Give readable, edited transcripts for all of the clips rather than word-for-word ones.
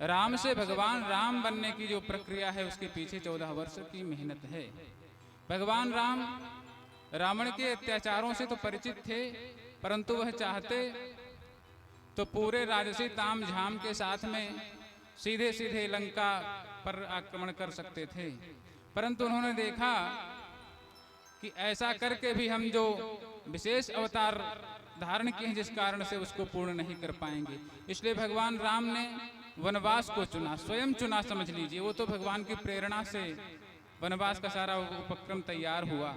राम से भगवान राम बनने की जो प्रक्रिया है उसके पीछे 14 वर्ष की मेहनत है। भगवान राम रावण के अत्याचारों से तो परिचित थे, परंतु वह चाहते तो पूरे राजसी ताम झाम के साथ में सीधे सीधे लंका पर आक्रमण कर सकते थे, परंतु उन्होंने देखा कि ऐसा करके भी हम जो विशेष अवतार धारण किए हैं जिस कारण से उसको पूर्ण नहीं कर पाएंगे, इसलिए भगवान राम ने वनवास को चुना, स्वयं चुना समझ लीजिए। वो तो भगवान की प्रेरणा से वनवास का सारा उपक्रम तैयार हुआ,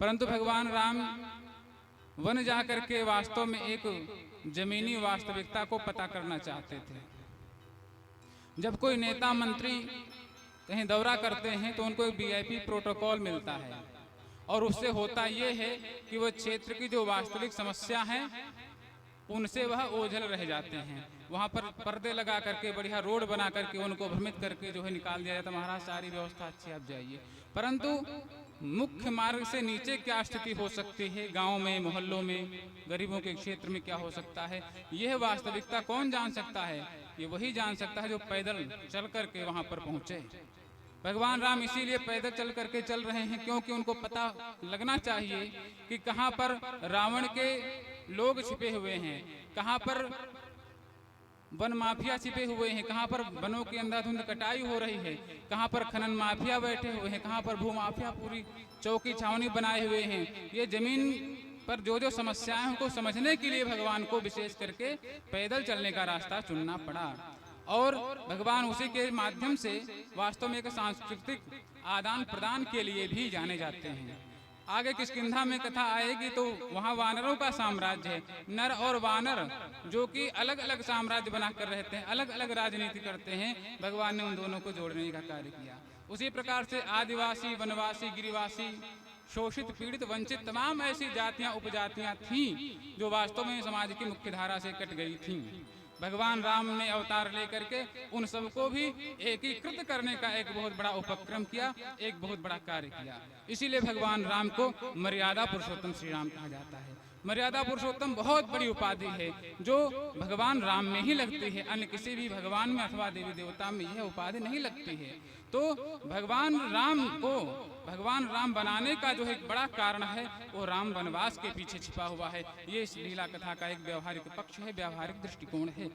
परंतु भगवान राम वन जा करके वास्तव में एक जमीनी वास्तविकता को पता करना चाहते थे। जब कोई नेता मंत्री कहीं दौरा करते हैं तो उनको एक वीआईपी प्रोटोकॉल मिलता है, और उससे होता यह है कि वह क्षेत्र की जो वास्तविक समस्या है उनसे वह ओझल रह जाते हैं। वहां पर पर्दे लगा करके बढ़िया रोड बना करके उनको भ्रमित करके जो है निकाल दिया जाता, महाराज सारी व्यवस्था अच्छी आप जाइए, परंतु मुख्य मार्ग से नीचे क्या स्थिति हो सकती है, गांव में, मोहल्लों में, गरीबों के क्षेत्र में क्या हो सकता है, यह वास्तविकता कौन जान सकता है? ये वही जान सकता है जो पैदल चल करके वहां पर पहुंचे। भगवान राम इसीलिए पैदल चल करके चल रहे हैं, क्योंकि उनको पता लगना चाहिए कि कहां पर रावण के लोग छिपे हुए हैं, कहां पर वन माफिया छिपे हुए हैं, कहां पर वनों की अंधाधुंध कटाई हो रही है, कहां पर खनन माफिया बैठे हुए हैं, कहां पर भू माफिया पूरी चौकी छावनी बनाए हुए हैं। ये जमीन पर जो जो समस्याएं उनको समझने के लिए भगवान को विशेष करके पैदल चलने का रास्ता चुनना पड़ा, और भगवान उसी के माध्यम से वास्तव में एक सांस्कृतिक आदान प्रदान के लिए भी जाने जाते हैं। आगे किष्किंधा में कथा आएगी तो वहां वानरों का साम्राज्य है, नर और वानर जो कि अलग अलग साम्राज्य बनाकर रहते हैं, अलग अलग राजनीति करते हैं। भगवान ने उन दोनों को जोड़ने का कार्य किया। उसी प्रकार से आदिवासी, वनवासी, गिरिवासी, शोषित, पीड़ित, वंचित तमाम ऐसी जातियां उपजातियां थीं जो वास्तव में समाज की मुख्य धारा से कट गई थीं। भगवान राम ने अवतार लेकर के उन सबको भी एकीकृत करने का एक बहुत बड़ा उपक्रम किया, एक बहुत बड़ा कार्य किया। इसीलिए भगवान राम को मर्यादा पुरुषोत्तम श्री राम कहा जाता है। मर्यादा पुरुषोत्तम बहुत बड़ी उपाधि है जो भगवान राम में ही लगती है, अन्य किसी भी भगवान में अथवा देवी देवता में यह उपाधि नहीं लगती है। तो भगवान राम को भगवान राम बनाने का जो एक बड़ा कारण है वो राम वनवास के पीछे छिपा हुआ है। ये इस लीला कथा का एक व्यवहारिक पक्ष है, व्यवहारिक दृष्टिकोण है।